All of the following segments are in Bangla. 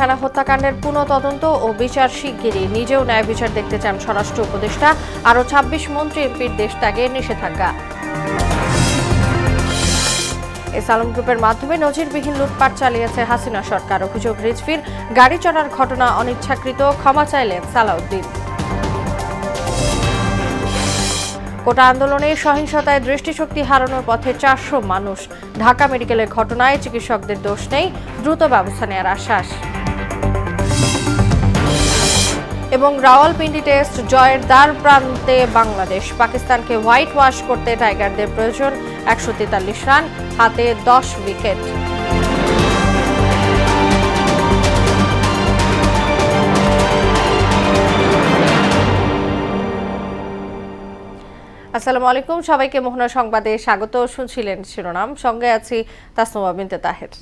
পিলখানা হত্যাকাণ্ডের পুনঃ তদন্ত ও বিচার শিগগিরই। নিজেও ন্যায় বিচার দেখতে চান স্বরাষ্ট্র উপদেষ্টা। আরও ২৬ মন্ত্রী এমপির দেশ ত্যাগে নিষেধাজ্ঞা। এস আলম গ্রুপের মাধ্যমে নজিরবিহীন লুটপাট চালিয়েছে হাসিনা সরকার। অভিযোগ রিজভির গাড়ি চড়ার ঘটনা অনিচ্ছাকৃত, ক্ষমা চাইলেন সালাউদ্দিন। কোটা আন্দোলনে সহিংসতায় দৃষ্টিশক্তি হারানোর পথে ৪০০ মানুষ। ঢাকা মেডিকেলের ঘটনায় চিকিৎসকদের দোষ নেই, দ্রুত ব্যবস্থা নেওয়ার আশ্বাস। এবং রাওয়ালপিন্ডি টেস্ট জয়ের দ্বার প্রান্তে বাংলাদেশ। পাকিস্তানকে হোয়াইট ওয়াশ করতে টাইগারদের প্রয়োজন ১৪৩ রান, হাতে ১০ উইকেট। আসসালামু আলাইকুম, সবাইকে মোহনা সংবাদে স্বাগত। শুনছিলেন শিরোনাম, সঙ্গে আছি তাসনুমা বিনতে তাহের।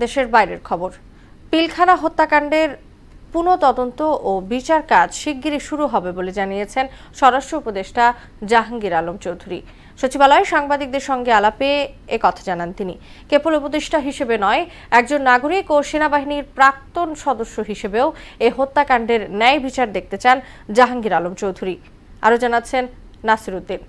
দেশের বাইরের খবর। পিলখানা হত্যাকাণ্ডের পুনঃ তদন্ত ও বিচার কাজ শিগগিরই শুরু হবে বলে জানিয়েছেন স্বরাষ্ট্র উপদেষ্টা জাহাঙ্গীর আলম চৌধুরী। সচিবালয়ে সাংবাদিকদের সঙ্গে আলাপে একথা জানান তিনি। কেবল উপদেষ্টা হিসেবে নয়, একজন নাগরিক ও সেনাবাহিনীর প্রাক্তন সদস্য হিসেবেও এ হত্যাকাণ্ডের ন্যায় বিচার দেখতে চান জাহাঙ্গীর আলম চৌধুরী। আরও জানাচ্ছেন নাসির উদ্দিন।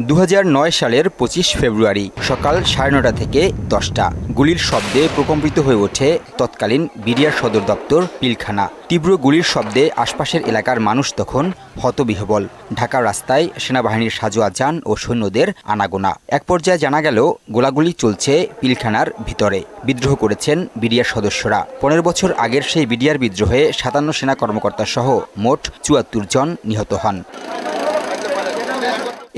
২০০৯ সালের ২৫ ফেব্রুয়ারি সকাল ৯:৩০ থেকে ১০টা গুলির শব্দে প্রকম্পিত হয়ে ওঠে তৎকালীন বিডিআর সদর দপ্তর পিলখানা। তীব্র গুলির শব্দে আশপাশের এলাকার মানুষ তখন হতবিহ্বল। ঢাকার রাস্তায় সেনাবাহিনীর সাজোয়া যান ও সৈন্যদের আনাগোনা। এক পর্যায়ে জানা গেল গোলাগুলি চলছে পিলখানার ভিতরে। বিদ্রোহ করেছেন বিডিআর সদস্যরা। ১৫ বছর আগের সেই বিডিআর বিদ্রোহে ৫৭ সেনা কর্মকর্তা সহ মোট ৭৪ জন নিহত হন।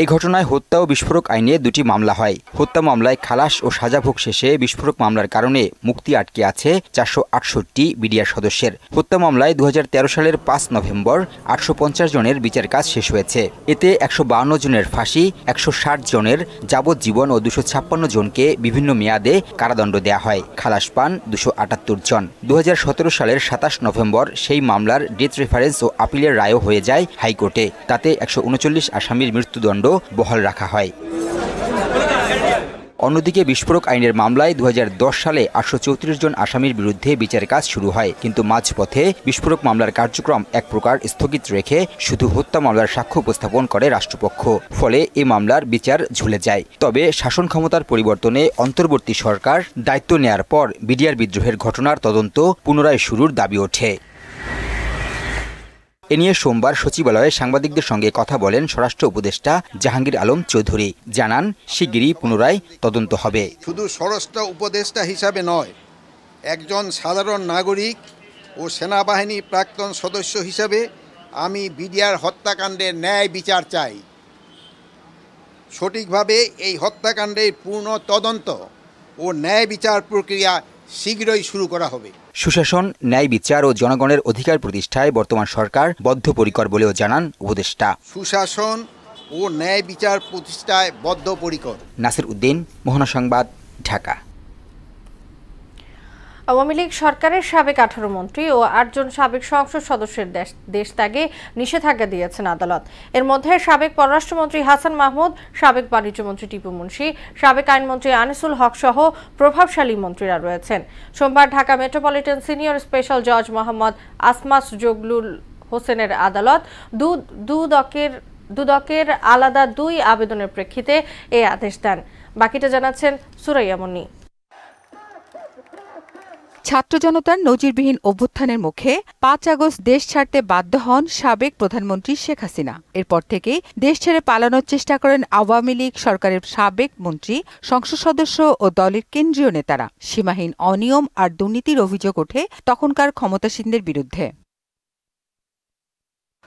এই ঘটনায় হত্যা ও বিস্ফোরক আইনে ২টি মামলা হয়। হত্যা মামলায় খালাস ও সাজাভোগ শেষে বিস্ফোরক মামলার কারণে মুক্তি আটকে আছে ৪৬৮ বিডিআর সদস্যের। হত্যা মামলায় ২০১৩ সালের ৫ নভেম্বর ৮৫০ জনের বিচার কাজ শেষ হয়েছে। এতে ১৫২ জনের ফাঁসি, ১৬০ জনের যাবজ্জীবন ও ২৫৬ জনকে বিভিন্ন মেয়াদে কারাদণ্ড দেয়া হয়। খালাস পান ২৭৮ জন। ২০১৭ সালের ২৭ নভেম্বর সেই মামলার ডেথ রেফারেন্স ও আপিলের রায়ও হয়ে যায় হাইকোর্টে। তাতে ১৩৯ আসামির মৃত্যুদণ্ড বহাল রাখা হয়। অন্যদিকে বিস্ফোরক আইনের মামলায় ২০১০ সালে ৮৩৪ জন আসামির বিরুদ্ধে বিচার কাজ শুরু হয়, কিন্তু মাঝপথে বিস্ফোরক মামলার কার্যক্রম এক প্রকার স্থগিত রেখে শুধু হত্যা মামলার সাক্ষ্য উপস্থাপন করে রাষ্ট্রপক্ষ। ফলে এই মামলার বিচার ঝুলে যায়। তবে শাসন ক্ষমতার পরিবর্তনে অন্তর্বর্তী সরকার দায়িত্ব নেয়ার পর বিডিআর বিদ্রোহের ঘটনার তদন্ত পুনরায় শুরুর দাবি ওঠে। এ নিয়ে সোমবার সচিবালয়ে সাংবাদিকদের সঙ্গে কথা বলেন স্বরাষ্ট্র উপদেষ্টা জাহাঙ্গীর আলম চৌধুরী। জানান, শিগগিরই পুনরায় তদন্ত হবে। শুধু স্বরাষ্ট্র উপদেষ্টা হিসাবে নয়, একজন সাধারণ নাগরিক ও সেনাবাহিনী প্রাক্তন সদস্য হিসাবে আমি বিডিআর হত্যাকাণ্ডের ন্যায় বিচার চাই। সঠিকভাবে এই হত্যাকাণ্ডের পূর্ণ তদন্ত ও ন্যায় বিচার প্রক্রিয়া শীঘ্রই শুরু করা হবে। সুশাসন, ন্যায় বিচার ও জনগণের অধিকার প্রতিষ্ঠায় বর্তমান সরকার বদ্ধপরিকর বলেও জানান উপদেষ্টা। সুশাসন ও ন্যায় বিচার প্রতিষ্ঠায় বদ্ধপরিকর। নাসির উদ্দিন, মোহনা সংবাদ, ঢাকা। আওয়ামী লীগ সরকারের সাবেক ১৮ মন্ত্রী ও ৮ জন সাবেক সংসদ সদস্যের দেশ ত্যাগে নিষেধাজ্ঞা দিয়েছেন আদালত। এর মধ্যে সাবেক পররাষ্ট্রমন্ত্রী হাসান মাহমুদ, সাবেক বাণিজ্যমন্ত্রী টিপু মুন্সি, সাবেক আইনমন্ত্রী আনিসুল হক সহ প্রভাবশালী মন্ত্রীরা রয়েছেন। সোমবার ঢাকা মেট্রোপলিটন সিনিয়র স্পেশাল জজ মোহাম্মদ আসমাস জগলুল হোসেনের আদালত দুদকের আলাদা ২ আবেদনের প্রেক্ষিতে এই আদেশ দেন। বাকিটা জানাচ্ছেন সুরাইয়া মুন্নি। ছাত্র জনতার নজিরবিহীন অভ্যুত্থানের মুখে ৫ আগস্ট দেশ ছাড়তে বাধ্য হন সাবেক প্রধানমন্ত্রী শেখ হাসিনা। এরপর থেকেই দেশ ছেড়ে পালানোর চেষ্টা করেন আওয়ামী লীগ সরকারের সাবেক মন্ত্রী, সংসদ সদস্য ও দলের কেন্দ্রীয় নেতারা। সীমাহীন অনিয়ম আর দুর্নীতির অভিযোগ ওঠে তখনকার ক্ষমতাসীনদের বিরুদ্ধে।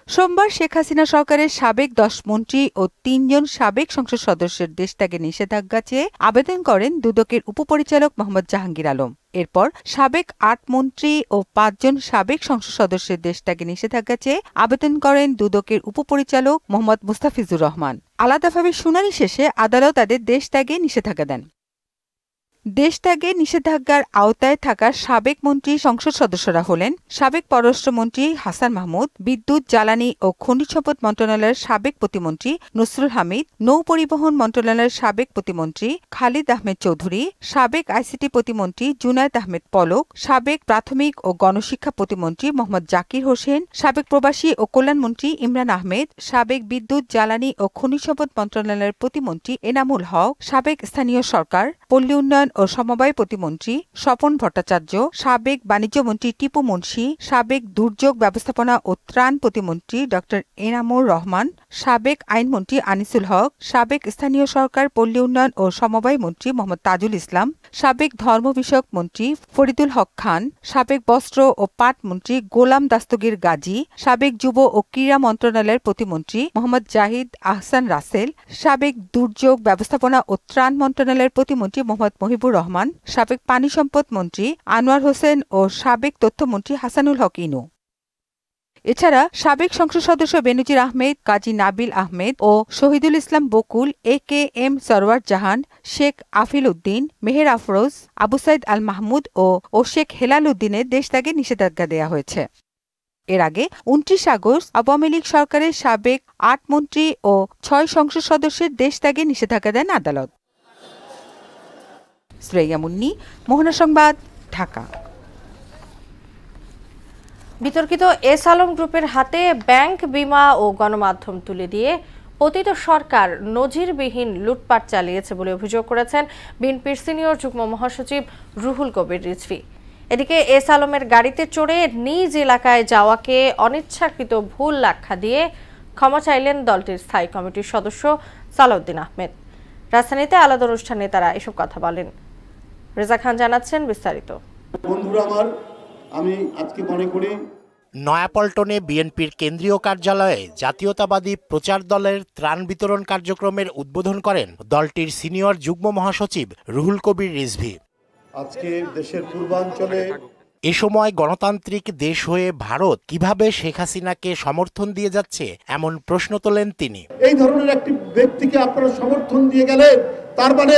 সোমবার শেখ হাসিনা সরকারের সাবেক ১০ মন্ত্রী ও ৩ জন সাবেক সংসদ সদস্যের দেশত্যাগে নিষেধাজ্ঞা চেয়ে আবেদন করেন দুদকের উপপরিচালক মোহাম্মদ জাহাঙ্গীর আলম। এরপর সাবেক ৮ মন্ত্রী ও ৫ জন সাবেক সংসদ সদস্যের দেশত্যাগে নিষেধাজ্ঞা চেয়ে আবেদন করেন দুদকের উপপরিচালক মোহাম্মদ মুস্তাফিজুর রহমান। আলাদাভাবে শুনানি শেষে আদালত তাদের দেশত্যাগে নিষেধাজ্ঞা দেন। দেশত্যাগে নিষেধাজ্ঞার আওতায় থাকা সাবেক মন্ত্রী সংসদ সদস্যরা হলেন সাবেক পররাষ্ট্রমন্ত্রী হাসান মাহমুদ, বিদ্যুৎ, জ্বালানি ও খনিজ সম্পদ মন্ত্রণালয়ের সাবেক প্রতিমন্ত্রী নসরুল হামিদ, নৌ পরিবহন মন্ত্রণালয়ের সাবেক প্রতিমন্ত্রী খালিদ আহমেদ চৌধুরী, সাবেক আইসিটি প্রতিমন্ত্রী জুনায়েদ আহমেদ পলক, সাবেক প্রাথমিক ও গণশিক্ষা প্রতিমন্ত্রী মোহাম্মদ জাকির হোসেন, সাবেক প্রবাসী ও কল্যাণমন্ত্রী ইমরান আহমেদ, সাবেক বিদ্যুৎ, জ্বালানি ও খনিজ সম্পদ মন্ত্রণালয়ের প্রতিমন্ত্রী এনামুল হক, সাবেক স্থানীয় সরকার, পল্লী উন্নয়ন ও সমবায় প্রতিমন্ত্রী স্বপন ভট্টাচার্য, সাবেক বাণিজ্যমন্ত্রী টিপু মুন্সি, সাবেক দুর্যোগ ব্যবস্থাপনা ও ত্রাণ প্রতিমন্ত্রী ড এনামুর রহমান, সাবেক আইনমন্ত্রী আনিসুল হক, সাবেক স্থানীয় সরকার, পল্লী উন্নয়ন ও সমবায় মন্ত্রী মোহাম্মদ তাজুল ইসলাম, সাবেক ধর্ম বিষয়ক মন্ত্রী ফরিদুল হক খান, সাবেক বস্ত্র ও পাট মন্ত্রী গোলাম দাস্তগীর গাজী, সাবেক যুব ও ক্রীড়া মন্ত্রণালয়ের প্রতিমন্ত্রী মোহাম্মদ জাহিদ আহসান রাসেল, সাবেক দুর্যোগ ব্যবস্থাপনা ও ত্রাণ মন্ত্রণালয়ের প্রতিমন্ত্রী মোহাম্মদ মহিবুর রহমান, সাবেক পানি সম্পদ মন্ত্রী আনোয়ার হোসেন ও সাবেক তথ্যমন্ত্রী হাসানুল হক ইনু। এছাড়া সাবেক সংসদ সদস্য বেনজির আহমেদ, কাজী নাবিল আহমেদ ও শহীদুল ইসলাম বকুল, AKM সরওয়ার জাহান, শেখ আফিল উদ্দিন, মেহের আফরোজ, আবু সাইদ আল মাহমুদ ও শেখ হেলাল উদ্দিনের দেশত্যাগে নিষেধাজ্ঞা দেওয়া হয়েছে। এর আগে 29 আগস্ট আওয়ামী লীগ সরকারের সাবেক 8 মন্ত্রী ও 6 সংসদ সদস্যের দেশত্যাগে নিষেধাজ্ঞা দেন আদালত। শ্রেয়া মুন্নি, মোহনা সংবাদ, ঢাকা। বিতর্কিত এস আলম গ্রুপের হাতে ব্যাংক, বিমা ও গণমাধ্যম তুলে দিয়ে পতিত সরকার নজিরবিহীন লুটপাট চালিয়েছে বলে অভিযোগ করেছেন বিএনপির সিনিয়র যুগ্ম মহাসচিব রুহুল কবির রিজভী। এদিকে এস আলমের গাড়িতে চড়ে নিজ এলাকায় যাওয়াকে অনিচ্ছাকৃত ভুল ব্যাখ্যা দিয়ে ক্ষমা চাইলেন দলটির স্থায়ী কমিটির সদস্য সালাউদ্দিন আহমেদ। রাজধানীতে আলাদা অনুষ্ঠানে তারা এসব কথা বলেন। রেজা খান জানাচ্ছেন বিস্তারিত। বন্ধুরা আমার, আমি আজকে মনে করি নয়াপল্টনে বিএনপির কেন্দ্রীয় কার্যালয়ে জাতীয়তাবাদী প্রচার দলের ত্রাণ বিতরণ কার্যক্রমের উদ্বোধন করেন দলটির সিনিয়র যুগ্ম মহাসচিব রুহুল কবির রিজভী। আজকে দেশের পূর্বাঞ্চলে এ সময় গণতান্ত্রিক দেশ হয়ে ভারত কিভাবে শেখ হাসিনাকে সমর্থন দিয়ে যাচ্ছে এমন প্রশ্ন তোলেন তিনি। এই ধরনের একটি ব্যক্তিকে আপনারা সমর্থন দিয়ে গেলেন, তার মানে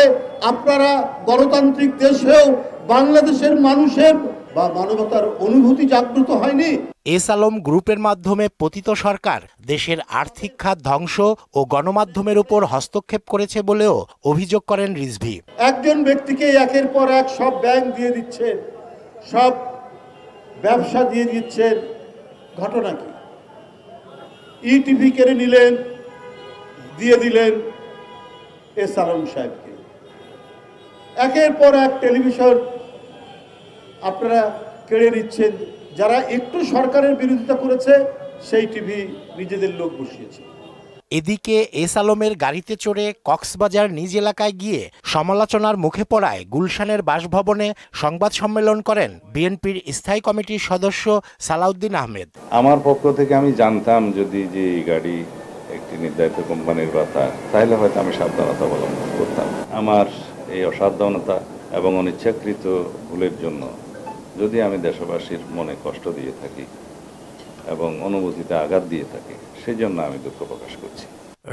আপনারা গণতান্ত্রিক দেশ হয়েও বাংলাদেশের মানুষের বা মানবতার অনুভূতি জাগ্রত হয়নি। এস আলম গ্রুপের মাধ্যমে পতিত সরকার দেশের আর্থিক খাত ধ্বংস ও গণমাধ্যমের উপর হস্তক্ষেপ করেছে বলেও অভিযোগ করেন রিজভী। একজন ব্যক্তিকে একের পর এক সব ব্যাংক দিয়ে দিচ্ছেন, সব ব্যবসা দিয়ে দিচ্ছেন, ঘটনা কি? ইটিভি কেড়ে নিলেন, দিয়ে দিলেন এস আলম সাহেবকে। একের পর এক টেলিভিশন আপনারা কেড়ে নিচ্ছেন। যারা একটু সরকারের বিরোধিতা করেছে সেই টিভি নিজেদের লোক বসিয়েছে। এদিকে এস আলমের গাড়িতে চড়ে কক্সবাজার নিজ এলাকায় গিয়ে সমালোচনার মুখে পড়ায় গুলশানের বাসভবনে সংবাদ সম্মেলন করেন বিএনপির স্থায়ী কমিটির সদস্য সালাউদ্দিন আহমেদ। আমার পক্ষ থেকে আমি জানতাম যদি যে এই গাড়ি একটি নির্ধারিত কোম্পানির কথা, তাহলে হয়তো আমি সাবধানতা অবলম্বন করতাম। আমার এই অসাবধানতা এবং অনিচ্ছাকৃত ভুলের জন্য যদি আমি দেশবাসীর মনে কষ্ট দিয়ে থাকি এবং অনুভূতিতে আঘাত দিয়ে থাকি, সেই জন্য আমি দুঃখ প্রকাশ করছি।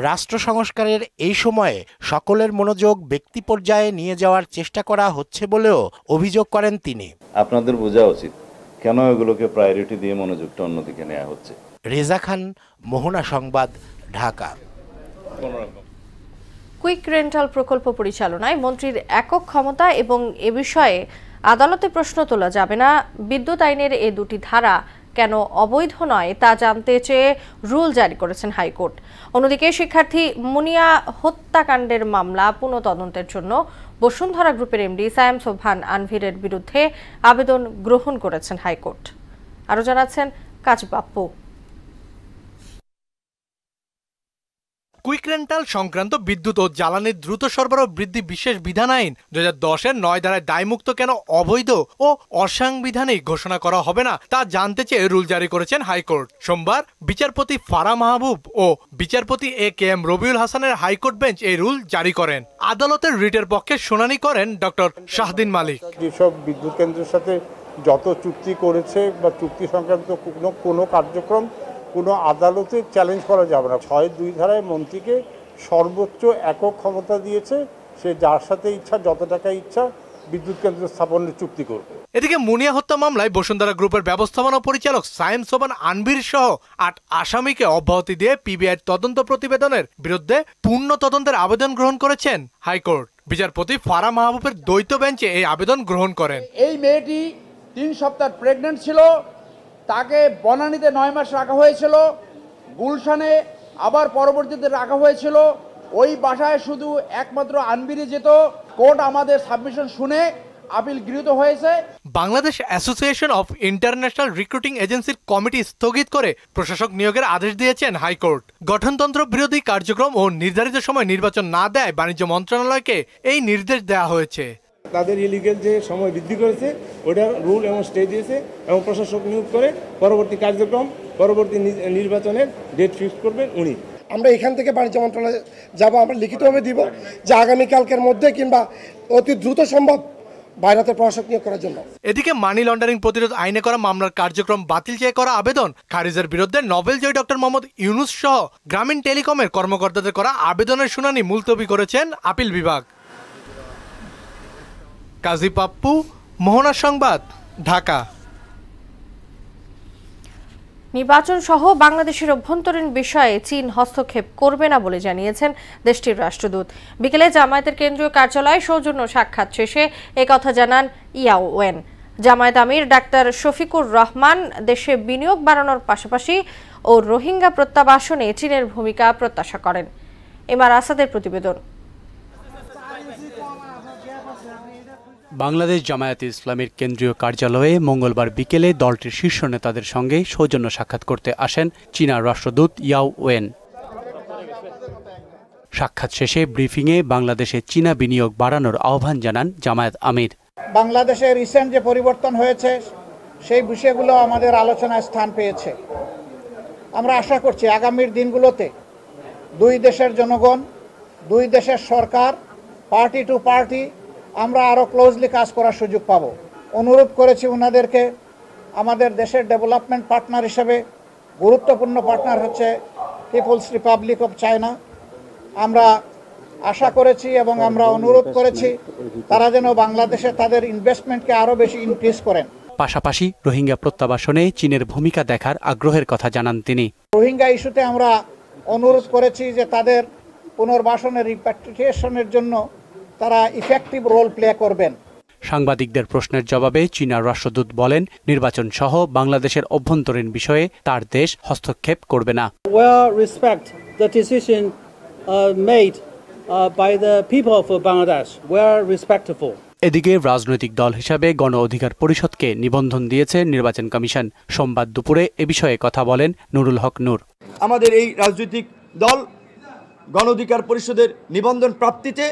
রাষ্ট্র সংস্কারের এই সময়ে সকলের মনোযোগ ব্যক্তি পর্যায়ে নিয়ে যাওয়ার চেষ্টা করা হচ্ছে বলেও অভিযোগ করেন তিনি। আপনাদের বোঝা উচিত কেন এগুলোকে প্রায়োরিটি দিয়ে মনোযোগটা অন্যদিকে নেওয়া হচ্ছে। রেজা খান, মোহনা সংবাদ, ঢাকা। কুইক রেন্টাল প্রকল্প পরিচালনায় মন্ত্রীর একক ক্ষমতা এবং এ বিষয়ে আদালতে প্রশ্ন তোলা যাবে না, বিদ্যুৎ আইনের এ দুটি ধারা কেন অবৈধ নয় তা জানতে চেয়ে রুল জারি করেছেন হাইকোর্ট। অন্যদিকে শিক্ষার্থী মুনিয়া হত্যাকাণ্ডের মামলা পুনঃতদন্তের জন্য বসুন্ধরা গ্রুপের এমডি সায়েম সোবহান আনভিরের বিরুদ্ধে আবেদন গ্রহণ করেছেন হাইকোর্ট। আরও জানাচ্ছেন কাজী বাপ্পু। কুইক রেন্টাল সংক্রান্ত বিদ্যুৎ ও জ্বালানির দ্রুত সরবরাহ বৃদ্ধি বিশেষ বিধান আইন 2010-এর 9 ধারায় দায়মুক্ত কেন অবৈধ ও অসাংবিধানিক ঘোষণা করা হবে না তা জানতে চেয়ে রুল জারি করেছেন হাইকোর্ট। সোমবার বিচারপতি ফারা মাহবুব ও বিচারপতি AKM রবিউল হাসানের হাইকোর্ট বেঞ্চ এই রুল জারি করেন। আদালতের রিটের পক্ষে শুনানি করেন ডক্টর শাহদিন মালিক। যেসব বিদ্যুৎ কেন্দ্রের সাথে যত চুক্তি করেছে বা চুক্তি সংক্রান্ত কোনো কার্যক্রম কোনো আদালতে চ্যালেঞ্জ করা যাবে না। 6(2) ধারায় মন্ত্রীকে সর্বোচ্চ একক ক্ষমতা দিয়েছে, সে যার সাথে ইচ্ছা যত টাকা ইচ্ছা বিদ্যুৎ কেন্দ্র স্থাপনের চুক্তি করবে। এদিকে মুনিয়া হত্যা মামলায় বসুন্ধরা গ্রুপের ব্যবস্থাপনা পরিচালক সায়েম সোবান আনবির সহ ৮ আসামিকে অব্যাহতি দিয়ে পিবিআই তদন্ত প্রতিবেদনের বিরুদ্ধে পূর্ণ তদন্তের আবেদন গ্রহণ করেছেন হাইকোর্ট। বিচারপতি ফারা মাহবুবের দ্বৈত বেঞ্চে এই আবেদন গ্রহণ করেন। এই মেয়েটি ৩ সপ্তাহ প্রেগন্যান্ট ছিল, তাকে বনানীতে ৯ মাস রাখা হয়েছিল, গুলশানে আবার পরবর্তীতে রাখা হয়েছিল। ওই বাসায় শুধু একমাত্র আনবিরই যেত। কোর্ট আমাদের সাবমিশন শুনে আপিল গৃহীত হয়েছে। Bangladesh association of international recruiting এজেন্সির কমিটি স্থগিত করে প্রশাসক নিয়োগের আদেশ দিয়েছেন হাইকোর্ট। গঠনতন্ত্র বিরোধী কার্যক্রম ও নির্ধারিত সময় নির্বাচন না দেয় বাণিজ্য মন্ত্রণালয়কে এই নির্দেশ দেওয়া হয়েছে। তাদের ইলিগেল যে সময় বৃদ্ধি করেছে ওটার রুল এবং স্টে দিয়েছে এবং প্রশাসক নিয়োগ করে পরবর্তী কার্যক্রম পরবর্তী নির্বাচনের ডেট ফিক্স করবেন উনি। আমরা এখান থেকে বাণিজ্য মন্ত্রণালয়ে যাব, আমরা লিখিতভাবে দিব যে আগামীকালকের মধ্যে কিংবা অতি দ্রুত সম্ভব বাইরেতে প্রশাসক নিয়োগ করার জন্য। এদিকে মানি লন্ডারিং প্রতিরোধ আইনে করা মামলার কার্যক্রম বাতিল চেয়ে করা আবেদন খারিজের বিরুদ্ধে নোবেল জয়ী ডক্টর মোহাম্মদ ইউনুস সহ গ্রামীণ টেলিকমের কর্মকর্তাদের করা আবেদনের শুনানি মুলতবি করেছেন আপিল বিভাগ। কাজী পাপ্পু, মোহনা সংবাদ, ঢাকা। নির্বাচন সহ বাংলাদেশের অভ্যন্তরীণ বিষয়ে চীন হস্তক্ষেপ করবে না বলে জানিয়েছেন দেশটির রাষ্ট্রদূত। বিকেলে জামায়াতের কেন্দ্রীয় কার্যালয়ে সৌজন্য সাক্ষাৎ শেষে একথা জানান ইয়াও ওয়েন। জামায়াত আমির ডাক্তার শফিকুর রহমান দেশে বিনিয়োগ বাড়ানোর পাশাপাশি ও রোহিঙ্গা প্রত্যাবাসনে চীনের ভূমিকা প্রত্যাশা করেন। এমআর আসাদের প্রতিবেদন। বাংলাদেশ জামায়াতে ইসলামীর কেন্দ্রীয় কার্যালয়ে মঙ্গলবার বিকেলে দলটির শীর্ষ নেতাদের সঙ্গে সৌজন্য সাক্ষাৎ করতে আসেন চীনা রাষ্ট্রদূত ইয়াও ওয়েন। সাক্ষাৎ শেষে ব্রিফিংয়ে বাংলাদেশে চীনা বিনিয়োগ বাড়ানোর আহ্বান জানান জামায়াত আমির। বাংলাদেশে রিসেন্ট যে পরিবর্তন হয়েছে সেই বিষয়গুলো আমাদের আলোচনায় স্থান পেয়েছে। আমরা আশা করছি আগামীর দিনগুলোতে দুই দেশের জনগণ, দুই দেশের সরকার, পার্টি টু পার্টি আমরা আরও ক্লোজলি কাজ করার সুযোগ পাব। অনুরোধ করেছি ওনাদেরকে আমাদের দেশের ডেভেলপমেন্ট পার্টনার হিসেবে গুরুত্বপূর্ণ পার্টনার হচ্ছে পিপলস রিপাবলিক অফ চায়না। আমরা আশা করেছি এবং আমরা অনুরোধ করেছি তারা যেন বাংলাদেশে তাদের ইনভেস্টমেন্টকে আরও বেশি ইনক্রিজ করেন। পাশাপাশি রোহিঙ্গা প্রত্যাবাসনে চীনের ভূমিকা দেখার আগ্রহের কথা জানান তিনি। রোহিঙ্গা ইস্যুতে আমরা অনুরোধ করেছি যে তাদের পুনর্বাসনের রিপ্যাট্রিয়েশনের জন্য তারা ইফেক্টিভ রোল প্লে করবেন। সাংবাদিকদের প্রশ্নের জবাবে চীনা রাষ্ট্রদূত বলেন, নির্বাচন সহ বাংলাদেশের অভ্যন্তরীণ বিষয়ে তার দেশ হস্তক্ষেপ করবে না। We respect the decision made by the people of Bangladesh. We are respectful. এদিকে রাজনৈতিক দল হিসাবে গণ অধিকার পরিষদকে নিবন্ধন দিয়েছে নির্বাচন কমিশন। সোমবার দুপুরে এ বিষয়ে কথা বলেন নুরুল হক নূর। আমাদের এই রাজনৈতিক দল গণ অধিকার পরিষদের নিবন্ধন প্রাপ্তিতে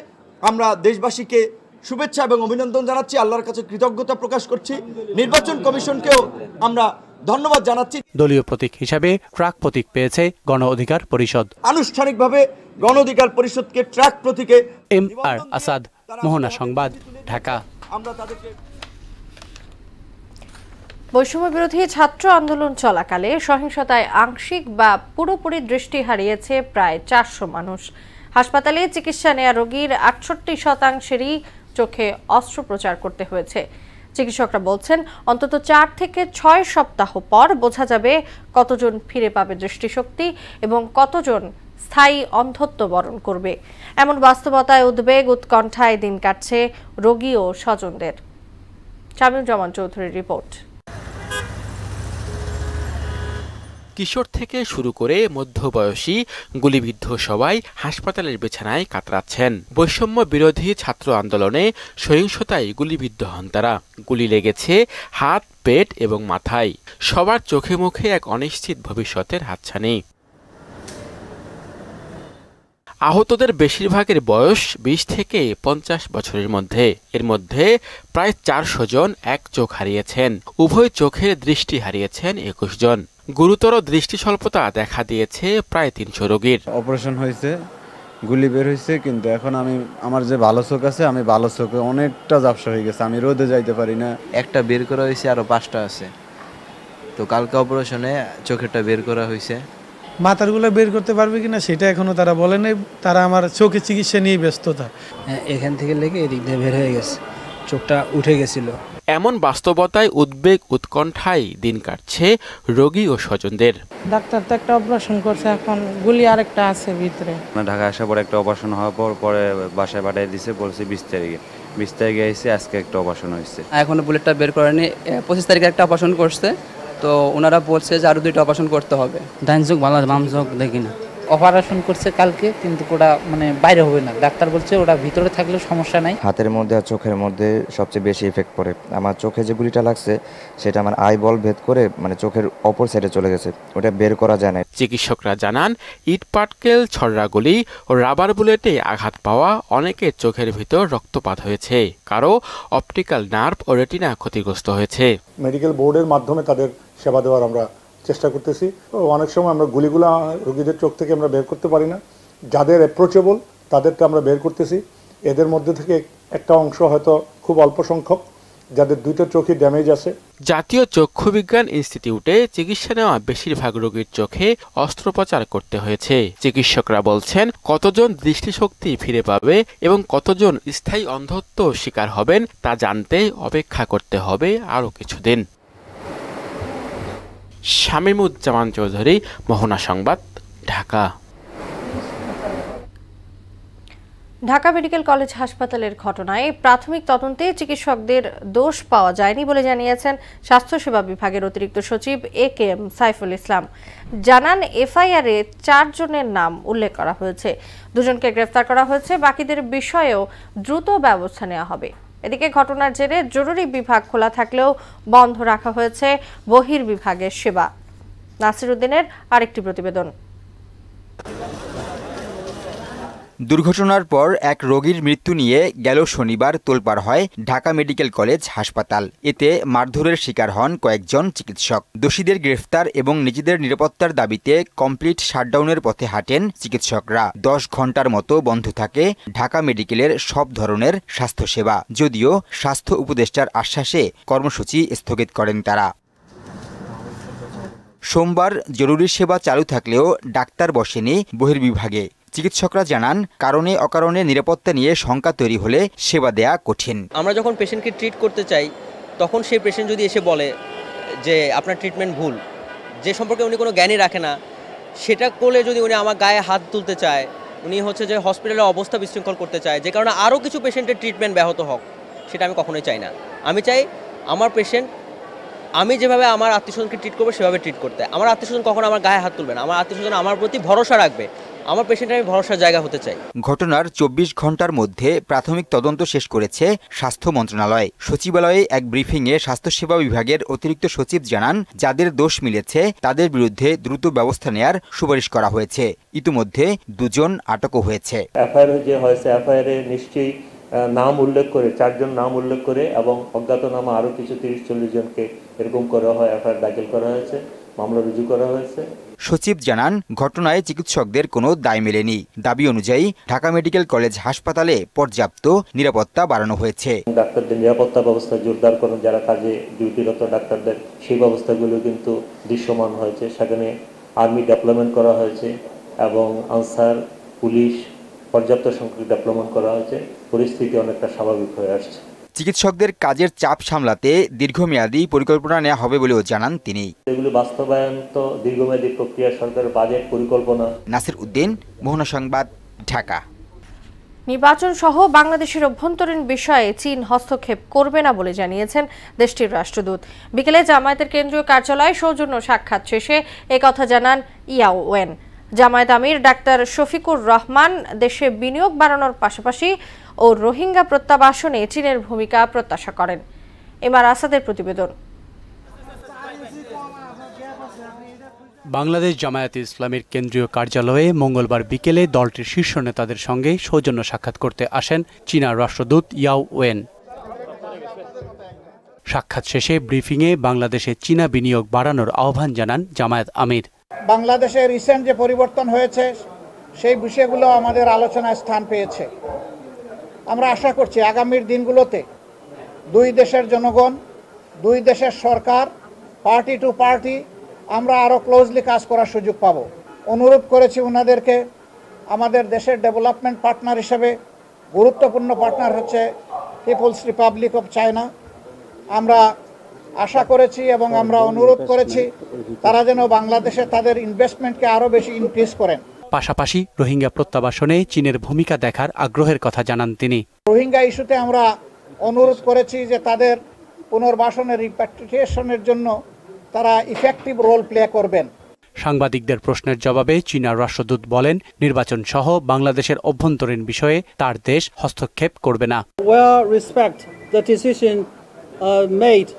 আমরা দেশবাসীকে শুভেচ্ছা এবং অভিনন্দন জানাচ্ছি, আল্লাহর কাছে কৃতজ্ঞতা প্রকাশ করছি। নির্বাচন কমিশনকেও আমরা ধন্যবাদ জানাচ্ছি। দলীয় প্রতীক হিসাবে ট্রাক প্রতীক পেয়েছে গণ অধিকার পরিষদ। আনুষ্ঠানিকভাবে গণ অধিকার পরিষদকে ট্রাক প্রতীকে। এমআর আসাদ, মোহনা সংবাদ, ঢাকা। বৈষম্য বিরোধী ছাত্র আন্দোলন চলাকালে সহিংসতায় আংশিক বা পুরোপুরি দৃষ্টি হারিয়েছে প্রায় 400 মানুষ। হাসপাতালে চিকিৎসা নেওয়া রোগীর 68%-ই চোখে অস্ত্রোপচার করতে হয়েছে। চিকিৎসকরা বলছেন অন্তত 4 থেকে 6 সপ্তাহ পর বোঝা যাবে কতজন ফিরে পাবে দৃষ্টিশক্তি এবং কতজন স্থায়ী অন্ধত্ব বরণ করবে। এমন বাস্তবতায় উদ্বেগ উৎকণ্ঠায় দিন কাটছে রোগী ও স্বজনদের। শামীম চৌধুরীর রিপোর্ট। কিশোর থেকে শুরু করে মধ্যবয়সী গুলিবিদ্ধ সবাই হাসপাতালের বিছানায় কাতরাচ্ছেন। বৈষম্য বিরোধী ছাত্র আন্দোলনে সহিংসতায় গুলিবিদ্ধ হন তারা। গুলি লেগেছে হাত, পেট এবং মাথায়। সবার চোখে মুখে এক অনিশ্চিত ভবিষ্যতের হাতছানি। আহতদের বেশিরভাগের বয়স 20 থেকে 50 বছরের মধ্যে। এর মধ্যে প্রায় 400 জন এক চোখ হারিয়েছেন। উভয় চোখের দৃষ্টি হারিয়েছেন 21 জন। গুরুতর দৃষ্টি স্বল্পতা দেখা দিয়েছে প্রায় 300 রোগীর। অপারেশন হয়েছে, গুলি বের হয়েছে, কিন্তু এখন আমার যে ভালো চোখ আছে, আমি ভালো চোখে অনেকটা ঝাপসা হয়ে গেছে, আমি রোদে যাইতে পারি না। একটা বের করা হয়েছে, আরো 5টা আছে। তো কালকে অপারেশনে চোখেরটা বের করা হয়েছে। মাথারগুলো বের করতে পারবে কিনা সেটা এখনো তারা বলে নাই। তারা আমার চোখের চিকিৎসা নিয়ে ব্যস্ততা। এখান থেকে লেগে এদিক দিয়ে বের হয়ে গেছে, চোখটা উঠে গেছিল। এমন বাস্তবতায় উদ্বেগ উৎকণ্ঠায় দিন কাটছে রোগী ও স্বজনদের। ডাক্তার তো একটা অপারেশন করছে, এখন গুলি আরেকটা আছে ভিতরে। ঢাকা আসার পর একটা অপারেশন হওয়ার পরে বাসায় পাঠিয়ে দিছে, বলছে 20 তারিখে এসে আজকে একটা অপারেশন হয়েছে। এখনো বুলেটটা বের করেনি, 25 তারিখে একটা অপারেশন করছে, তো ওনারা বলছে যে আরো 2টা অপারেশন করতে হবে। ডান চোখ ভালো, বাম চোখ দেখি না। অপারেশন করছে কালকে, কিন্তু ওটা মানে বাইরে হবে না, ডাক্তার বলছে ওটা ভিতরে থাকলে সমস্যা নাই। হাতের মধ্যে আর চোখের মধ্যে সবচেয়ে বেশি এফেক্ট পড়ে। আমার চোখে যে গুলিটা লাগছে সেটা আমার আই বল ভেদ করে মানে চোখের অপর সাইডে চলে গেছে, ওটা বের করা যায় না। চিকিৎসকরা জানান, ইট পাটকেল, ছড়রা গুলি ও রাবার বুলেটে আঘাত পাওয়া অনেকের চোখের ভিতর রক্তপাত হয়েছে, কারো অপটিক্যাল নার্ভ ও রেটিনা ক্ষতিগ্রস্ত হয়েছে। মেডিকেল বোর্ডের মাধ্যমে তাদের সেবা দেওয়ার আমরা চেষ্টা করতেছি। অনেক সময় আমরা গুলিগুলো রোগীদের চোখ থেকে আমরা বের করতে পারি না, যাদের অ্যাপ্রোচেবল তাদেরকে আমরা বের করতেছি। এদের মধ্যে থেকে একটা অংশ হয়তো খুব অল্প সংখ্যক যাদের 2টা চোখে ড্যামেজ আছে। জাতীয় চক্ষু বিজ্ঞান ইনস্টিটিউটে চিকিৎসা নেওয়া বেশিরভাগ রোগীর চোখে অস্ত্রোপচার করতে হয়েছে। চিকিৎসকরা বলছেন, কতজন দৃষ্টিশক্তি ফিরে পাবে এবং কতজন স্থায়ী অন্ধত্ব শিকার হবেন তা জানতে অপেক্ষা করতে হবে আরও কিছুদিন। শামীমুজ্জামান চৌধুরী, মোহনা সংবাদ, ঢাকা। ঢাকা মেডিকেল কলেজ হাসপাতালের ঘটনায় প্রাথমিক তদন্তে চিকিৎসকদের দোষ পাওয়া যায়নি বলে জানিয়েছেন স্বাস্থ্যসেবা বিভাগের অতিরিক্ত সচিব AKM সাইফুল ইসলাম। জানান, এফআইআরে 4 জনের নাম উল্লেখ করা হয়েছে, 2 জনকে গ্রেফতার করা হয়েছে, বাকিদের বিষয়েও দ্রুত ব্যবস্থা নেওয়া হবে। এদিকে ঘটনার জেরে জরুরি বিভাগ খোলা থাকলেও বন্ধ রাখা হয়েছে বহির্বিভাগের সেবা। নাসির উদ্দিনের আরেকটি প্রতিবেদন। দুর্ঘটনার পর এক রোগীর মৃত্যু নিয়ে গেল শনিবার তোলপাড় হয় ঢাকা মেডিকেল কলেজ হাসপাতাল। এতে মারধরের শিকার হন কয়েকজন চিকিৎসক। দোষীদের গ্রেফতার এবং নিজেদের নিরাপত্তার দাবিতে কমপ্লিট শাটডাউনের পথে হাঁটেন চিকিৎসকরা। 10 ঘন্টার মতো বন্ধ থাকে ঢাকা মেডিকেলের সব ধরনের স্বাস্থ্যসেবা, যদিও স্বাস্থ্য উপদেষ্টার আশ্বাসে কর্মসূচি স্থগিত করেন তারা। সোমবার জরুরি সেবা চালু থাকলেও ডাক্তার বসেনি বহির্বিভাগে। চিকিৎসকরা জানান, কারণে অকারণে নিরাপত্তা নিয়ে শঙ্কা তৈরি হলে সেবা দেয়া কঠিন। আমরা যখন পেশেন্টকে ট্রিট করতে চাই, তখন সেই পেশেন্ট যদি এসে বলে যে আপনার ট্রিটমেন্ট ভুল, যে সম্পর্কে উনি কোনো জ্ঞানই রাখে না, সেটা করলে যদি উনি আমার গায়ে হাত তুলতে চায়, উনি হচ্ছে যে হসপিটালের অবস্থা বিশৃঙ্খল করতে চায়, যে কারণে আরও কিছু পেশেন্টের ট্রিটমেন্ট ব্যাহত হোক, সেটা আমি কখনোই চাই না। আমি চাই আমার পেশেন্ট, আমি যেভাবে আমার আত্মীয়স্বজনকে ট্রিট করবো সেভাবে ট্রিট করতে। আমার আত্মীয়স্বজন কখনো আমার গায়ে হাত তুলবে না, আমার আত্মীয়স্বজন আমার প্রতি ভরসা রাখবে, আমার পেশেন্টের আমি ভরসার জায়গা হতে চাই। ঘটনার 24 ঘন্টার মধ্যে প্রাথমিক তদন্ত শেষ করেছে স্বাস্থ্য মন্ত্রণালয়। সচিবালয়ে এক ব্রিফিংয়ে স্বাস্থ্যসেবা বিভাগের অতিরিক্ত সচিব জানান, যাদের দোষ মিলেছে তাদের বিরুদ্ধে দ্রুত ব্যবস্থা নেয়ার সুপারিশ করা হয়েছে। ইতিমধ্যে 2 জন আটকও হয়েছে। এফআইআর যে হয়েছে, এফআইআরে নিশ্চয়ই নাম উল্লেখ করে 4 জন নাম উল্লেখ করে এবং অজ্ঞাতনামা আরও কিছু 30-40 জনকে এরকম করা হয়, এফআইআর দাখিল করা হয়েছে, মামলা রুজু করা হয়েছে। সচিব জানান, ঘটনায় চিকিৎসকদের কোনো দায় মেলেনি। দাবি অনুযায়ী ঢাকা মেডিকেল কলেজ হাসপাতালে পর্যাপ্ত নিরাপত্তা বাড়ানো হয়েছে। ডাক্তারদের নিরাপত্তা ব্যবস্থা জোরদার করুন, যারা কাজে ডিউটিরত ডাক্তারদের, সেই ব্যবস্থাগুলো কিন্তু দৃশ্যমান হয়েছে। সেখানে আর্মি ডেভেলপমেন্ট করা হয়েছে এবং আনসার, পুলিশ পর্যাপ্ত সংখ্যক ডেভেলপমেন্ট করা হয়েছে। পরিস্থিতি অনেকটা স্বাভাবিক হয়ে আসছে। চিকিৎসকদের কাজের চাপ সামলাতে দীর্ঘমেয়াদী পরিকল্পনা নেওয়া হবে বলেও জানান তিনি। এগুলো বাস্তবায়ন তো দীর্ঘমেয়াদী প্রক্রিয়া, সরকারের বাজেট পরিকল্পনা। নাসির উদ্দিন, মোহনা সংবাদ, ঢাকা। নির্বাচন সহ বাংলাদেশের অভ্যন্তরীণ বিষয়ে চীন হস্তক্ষেপ করবে না বলে জানিয়েছেন দেশটির রাষ্ট্রদূত। বিকেলে জামায়াতের কেন্দ্রীয় কার্যালয়ে সৌজন্য সাক্ষাৎ শেষে একথা জানান ইয়াও ওয়েন। জামায়াত আমির ডাক্তার শফিকুর রহমান দেশে বিনিয়োগ বাড়ানোর পাশাপাশি ও রোহিঙ্গা প্রত্যাবাসনে চীনের ভূমিকা প্রত্যাশা করেন। এমআর আসাদের প্রতিবেদন। বাংলাদেশ জামায়াতে ইসলামীর কেন্দ্রীয় কার্যালয়ে মঙ্গলবার বিকেলে দলটির শীর্ষ নেতাদের সঙ্গে সৌজন্য সাক্ষাৎ করতে আসেন চীনা রাষ্ট্রদূত ইয়াও ওয়েন। সাক্ষাৎ শেষে ব্রিফিংয়ে বাংলাদেশে চীনা বিনিয়োগ বাড়ানোর আহ্বান জানান জামায়াত আমির। বাংলাদেশে রিসেন্ট যে পরিবর্তন হয়েছে সেই বিষয়গুলো আমাদের আলোচনায় স্থান পেয়েছে। আমরা আশা করছি আগামীর দিনগুলোতে 2 দেশের জনগণ, 2 দেশের সরকার, পার্টি টু পার্টি আমরা আরও ক্লোজলি কাজ করার সুযোগ পাব। অনুরোধ করেছি ওনাদেরকে আমাদের দেশের ডেভেলপমেন্ট পার্টনার হিসেবে গুরুত্বপূর্ণ পার্টনার হচ্ছে পিপলস রিপাবলিক অফ চায়না। আমরা আশা করেছি এবং আমরা অনুরোধ করেছি তারা যেন বাংলাদেশে তাদের ইনভেস্টমেন্টকে আরও বেশি ইনক্রিজ করেন। পাশাপাশি রোহিঙ্গা প্রত্যাবাসনে চীনের ভূমিকা দেখার আগ্রহের কথা জানান তিনি। রোহিঙ্গা ইস্যুতে আমরা অনুরোধ করেছি যে তাদের পুনর্বাসনের রিপ্যাট্রিয়েশনের জন্য তারা ইফেক্টিভ রোল প্লে করবেন। সাংবাদিকদের প্রশ্নের জবাবে চীনা রাষ্ট্রদূত বলেন, নির্বাচন সহ বাংলাদেশের অভ্যন্তরীণ বিষয়ে তার দেশ হস্তক্ষেপ করবে না। We respect the decision made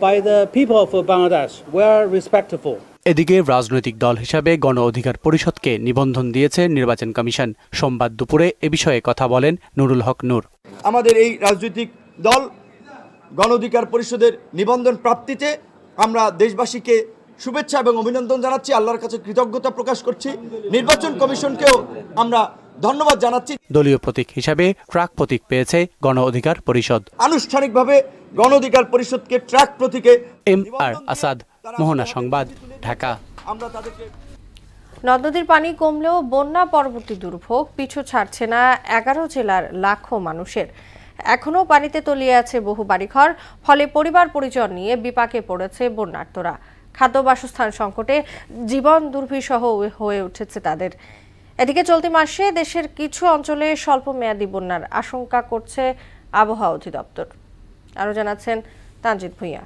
by the people of Bangladesh. We are respectful. এদিকে রাজনৈতিক দল হিসাবে গণ অধিকার পরিষদকে নিবন্ধন দিয়েছে নির্বাচন কমিশন। সোমবার দুপুরে এ বিষয়ে কথা বলেন নুরুল হক নূর। আমাদের এই রাজনৈতিক দল গণ অধিকার পরিষদের নিবন্ধন প্রাপ্তিতে আমরা দেশবাসীকে শুভেচ্ছা এবং অভিনন্দন জানাচ্ছি, আল্লাহর কাছে কৃতজ্ঞতা প্রকাশ করছি। নির্বাচন কমিশনকেও আমরা ধন্যবাদ জানাচ্ছি। দলীয় প্রতীক হিসাবে ট্রাক প্রতীক পেয়েছে গণ অধিকার পরিষদ। আনুষ্ঠানিকভাবে গণ অধিকার পরিষদকে ট্রাক প্রতীকে MR আসাদ, মোহনা সংবাদ, ঢাকা। নদ নদীর পানি কমলেও বন্যা পরবর্তী দুর্ভোগ পিছু ছাড়ছে না 11 জেলার লাখো মানুষের। এখনও পানিতে তলিয়ে আছে বহু বাড়িঘর, ফলে পরিবার পরিজন নিয়ে বিপাকে পড়েছে বন্যার্তরা। খাদ্য বাসস্থান সংকটে জীবন দুর্বিষহ হয়ে উঠেছে তাদের। এদিকে চলতি মাসে দেশের কিছু অঞ্চলে স্বল্প মেয়াদী বন্যার আশঙ্কা করছে আবহাওয়া অধিদপ্তর। আরও জানাচ্ছেন তানজিদ ভুঁইয়া।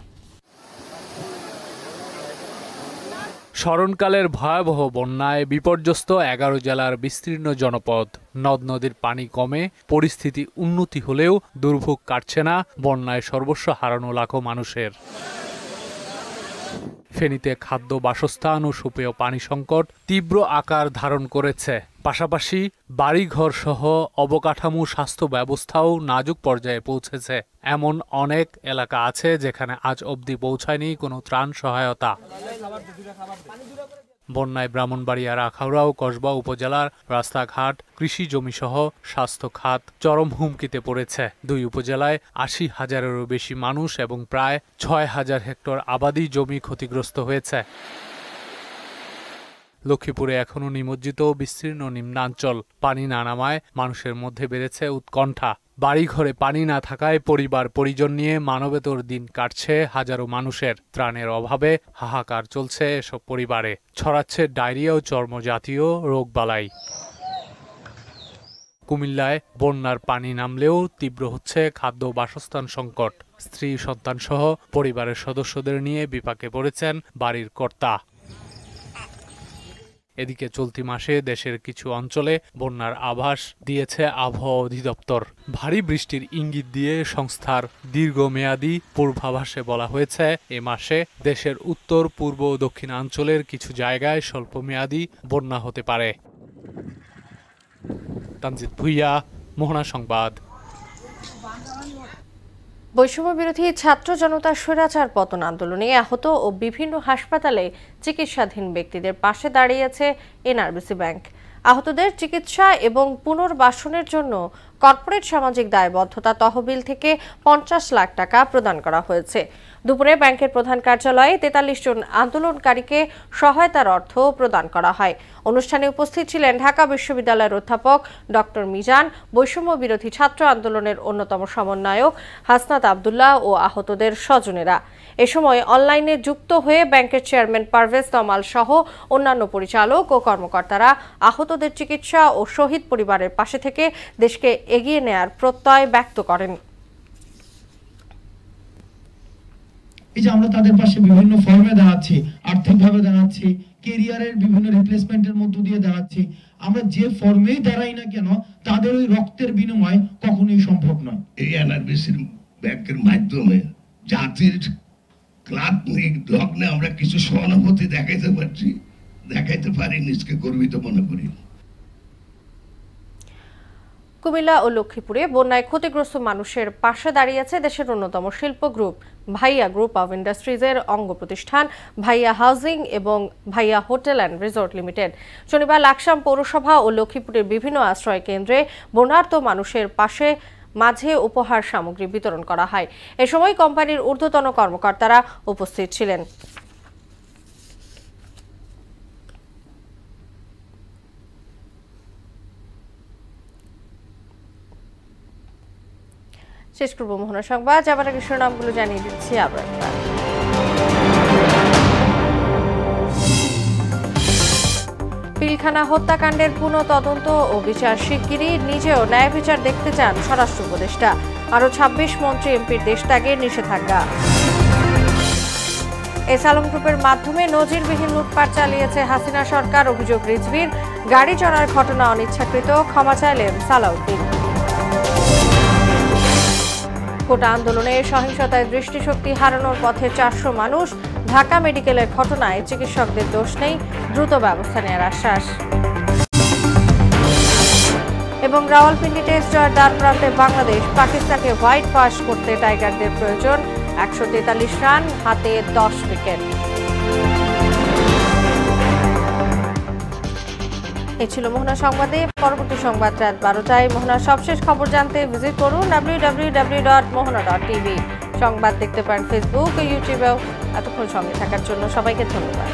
স্মরণকালের ভয়াবহ বন্যায় বিপর্যস্ত 11 জেলার বিস্তীর্ণ জনপদ। নদ নদীর পানি কমে পরিস্থিতি উন্নতি হলেও দুর্ভোগ কাটছে না বন্যায় সর্বস্ব হারানো লাখো মানুষের। ফেনীতে খাদ্য বাসস্থান ও সুপেয় পানি সংকট তীব্র আকার ধারণ করেছে। পাশাপাশি বাড়িঘর সহ অবকাঠামো স্বাস্থ্য ব্যবস্থাও নাজুক পর্যায়ে পৌঁছেছে। এমন অনেক এলাকা আছে যেখানে আজ অবধি পৌঁছায়নি কোনো ত্রাণ সহায়তা। বন্যায় ব্রাহ্মণবাড়িয়ার আখাউড়া ও কসবা উপজেলার রাস্তাঘাট, কৃষি জমি সহ স্বাস্থ্য খাত চরম হুমকিতে পড়েছে। দুই উপজেলায় 80,000-এরও বেশি মানুষ এবং প্রায় 6,000 হেক্টর আবাদি জমি ক্ষতিগ্রস্ত হয়েছে। লক্ষ্মীপুরে এখনও নিমজ্জিত বিস্তীর্ণ নিম্নাঞ্চল। পানি না নামায় মানুষের মধ্যে বেড়েছে উৎকণ্ঠা। বাড়িঘরে পানি না থাকায় পরিবার পরিজন নিয়ে মানবেতর দিন কাটছে হাজারো মানুষের। ত্রাণের অভাবে হাহাকার চলছে এসব পরিবারে। ছড়াচ্ছে ডায়রিয়া ও চর্মজাতীয় রোগবালাই। কুমিল্লায় বন্যার পানি নামলেও তীব্র হচ্ছে খাদ্য বাসস্থান সংকট। স্ত্রী সন্তান সহ পরিবারের সদস্যদের নিয়ে বিপাকে পড়েছেন বাড়ির কর্তা। এদিকে চলতি মাসে দেশের কিছু অঞ্চলে বন্যার আভাস দিয়েছে আবহাওয়া অধিদপ্তর। ভারী বৃষ্টির ইঙ্গিত দিয়ে সংস্থার দীর্ঘমেয়াদী পূর্বাভাসে বলা হয়েছে, এ মাসে দেশের উত্তর, পূর্ব ও দক্ষিণাঞ্চলের কিছু জায়গায় স্বল্পমেয়াদী বন্যা হতে পারে। তানজিদ ভুঁইয়া, মোহনা সংবাদ। বৈষম্য বিরোধী ছাত্র জনতার স্বৈরাচার পতন আন্দোলনে আহত ও বিভিন্ন হাসপাতালে চিকিৎসাধীন ব্যক্তিদের পাশে দাঁড়িয়েছে এনআরবিসি ব্যাংক। আহতদের চিকিৎসা এবং পুনর্বাসনের জন্য কর্পোরেট সামাজিক দায়বদ্ধতা তহবিল থেকে 50 লাখ টাকা প্রদান করা হয়েছে। দুপুরে ব্যাংকের প্রধান কার্যালয়ে 43 জন আন্দোলনকারীকে সহায়তার অর্থ প্রদান করা হয়। অনুষ্ঠানে উপস্থিত ছিলেন ঢাকা বিশ্ববিদ্যালয়ের অধ্যাপক ডক্টর মিজান, বৈষম্য বিরোধী ছাত্র আন্দোলনের অন্যতম সমন্বয়ক হাসনাত আবদুল্লাহ ও আহতদের স্বজনেরা। এ সময় অনলাইনে যুক্ত হয়ে ব্যাংকের চেয়ারম্যান পারভেজ তমাল সহ অন্যান্য পরিচালক ও কর্মকর্তারা আহতদের চিকিৎসা ও শহীদ পরিবারের পাশে থেকে দেশকে এগিয়ে নেয়ার প্রত্যয় ব্যক্ত করেন। এই যে আমরা তাদের পাশে বিভিন্ন ফর্মে দাঁড়াচ্ছি, আর্থিকভাবে দাঁড়াচ্ছি, কেরিয়ারের বিভিন্ন রিপ্লেসমেন্টের মধ্য দিয়ে দাঁড়াচ্ছি, আমরা যে ফর্মেই দাঁড়াই না কেন তাদের ওই রক্তের বিনিময় কখনোই সম্ভব নয়। এই এনআরবিসি ব্যাংকের মাধ্যমে জাতির ক্লাব লগ্নে আমরা কিছু সহানুভূতি দেখাইতে পারি, নিজকে গর্বিত মনে করি। কুমিল্লা ও লক্ষ্মীপুরে বন্যায় ক্ষতিগ্রস্ত মানুষের পাশে দাঁড়িয়েছে দেশের অন্যতম শিল্প গ্রুপ ভাইয়া গ্রুপ অব ইন্ডাস্ট্রিজের অঙ্গ প্রতিষ্ঠান ভাইয়া হাউজিং এবং ভাইয়া হোটেল অ্যান্ড রিসোর্ট লিমিটেড। শনিবার লাকসাম পৌরসভা ও লক্ষ্মীপুরের বিভিন্ন আশ্রয় কেন্দ্রে বন্যার্ত মানুষের পাশে মাঝে উপহার সামগ্রী বিতরণ করা হয়। এ সময় কোম্পানির ঊর্ধ্বতন কর্মকর্তারা উপস্থিত ছিলেন। শেষ করব মোহনা সংবাদ। যাবার আগে শিরোনামগুলো জানিয়ে দিচ্ছি আবার একবার। পিলখানা হত্যাকাণ্ডের পুনঃ তদন্ত ও বিচার শিগগিরই, নিজেও ন্যায় বিচার দেখতে চান স্বরাষ্ট্র উপদেষ্টা। আরও ২৬ মন্ত্রী এমপির দেশ ত্যাগের নিষেধাজ্ঞা। এস আলম গ্রুপের মাধ্যমে নজিরবিহীন লুটপাট চালিয়েছে হাসিনা সরকার, অভিযোগ রিজভির। গাড়ি চড়ার ঘটনা অনিচ্ছাকৃত, ক্ষমা চাইলেন সালাউদ্দিন। কোটা আন্দোলনে সহিংসতায় দৃষ্টিশক্তি হারানোর পথে ৪০০ মানুষ। ঢাকা মেডিকেলের ঘটনায় চিকিৎসকদের দোষ নেই, দ্রুত ব্যবস্থা নেওয়ার আশ্বাস। এবং রাওয়ালপিন্ডি টেস্ট জয়ের দ্বার প্রান্তে বাংলাদেশ, পাকিস্তানকে হোয়াইট ওয়াশ করতে টাইগারদের প্রয়োজন। ১৪৩ রান, হাতে ১০ উইকেট। এই ছিল মোহনা সংবাদে। পরবর্তী সংবাদ রাত ১২টায়। মোহনার সবশেষ খবর জানতে ভিজিট করুন www.mohana.tv। সংবাদ দেখতে পারেন ফেসবুক ও ইউটিউবেও। এতক্ষণ সঙ্গে থাকার জন্য সবাইকে ধন্যবাদ।